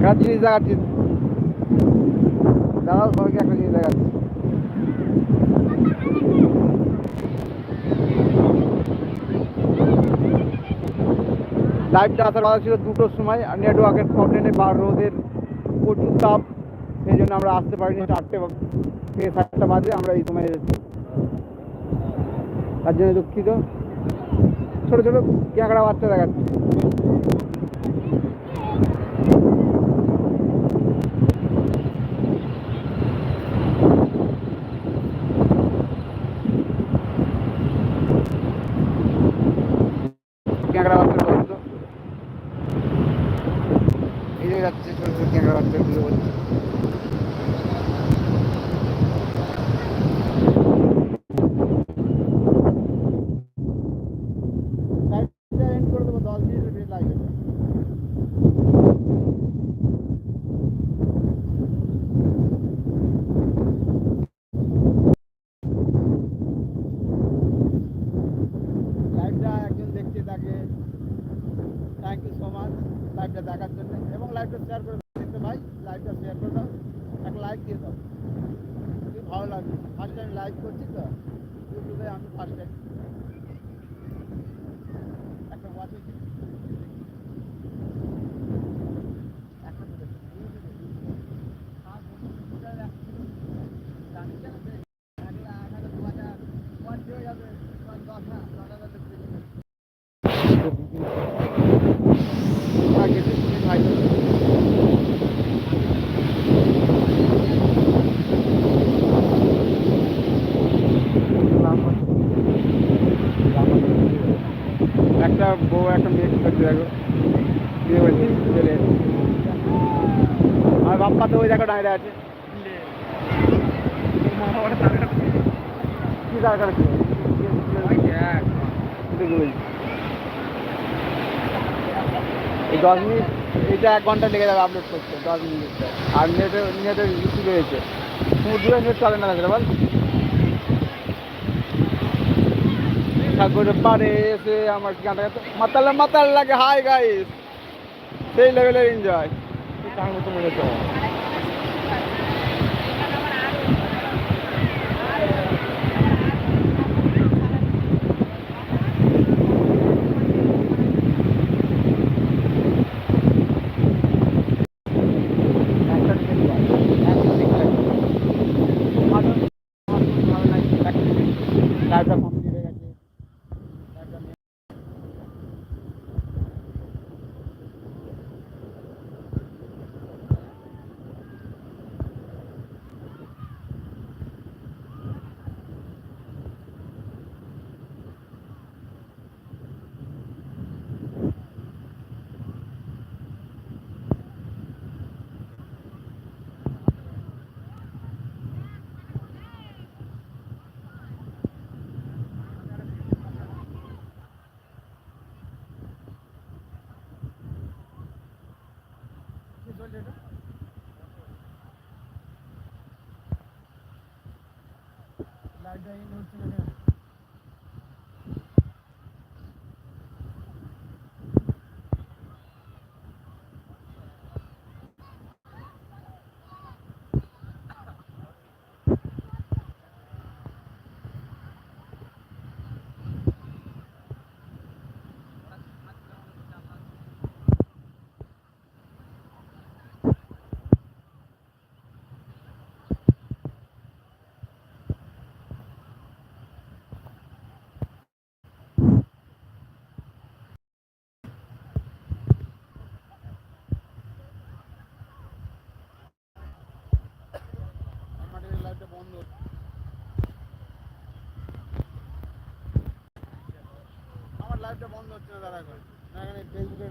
একটা জিনিস দেখাচ্ছি, দাঁড়াও সবাইকে একটা জিনিস দেখাচ্ছি। লাইভটা আসার কথা ছিল 2টোর সময়, আর নেটওয়ার্কের প্রবলেমে বা রোদের প্রচুর তাপ, সেই জন্য আমরা আসতে পারিনি। 4টে থেকে 7টা বাজে আমরা এই সময় এসেছি, তার জন্য দুঃখিত। ছোটো ছোটো ক্যাঁকড়া বাচ্চা দেখাচ্ছি। ক্যাঁকড়া বাচ্চা বলতো, এই যে যাচ্ছে ছোটো ছোটো ক্যাঁকড়া বাচ্চাগুলো বলছে। এন্ড করে দেবো, 10 মিনিটের লাইভ এটা। লাইভটা একজন দেখছে, তাকে থ্যাংক ইউ সো মাচ লাইভটা দেখার জন্য, এবং লাইভটা শেয়ার করে দাও ভাই, লাইভটা শেয়ার করে দাও, একটা লাইক দিয়ে দাও, খুবই ভালো লাগবে। ফার্স্ট টাইম লাইভ করছি তো ইউটিউবে, আমি ফার্স্ট টাইম একটা ওয়াচিং একটা বউ একটা মেয়ে কি করছে দেখো, বিয়ে বলছি চলে। আর বাপ্পা তো ওই দেখো দাঁড়িয়ে আছে, কি দরকার ছিল এই 10 মিনিট, এইটা 1 ঘন্টা লেগে যাবে আপলোড করতে, 10 মিনিট। আর নেটের ইস্যু রয়েছে, সমুদ্রে নেট চলে না বল। সাগরের পাড়ে এসে আমার গানটা গাইতে মাতাল মাতাল লাগে। হাই গাইস, সেই লেভেলের এনজয়। তার মতো মনে হতো। লাইভটা কমপ্লিট হয়ে গেছে। লাইভটা এন্ড হচ্ছে না। লাইভটা বন্ধ, আমার লাইভটা বন্ধ হচ্ছে না দাঁড়া করে, এখানে ফেসবুকে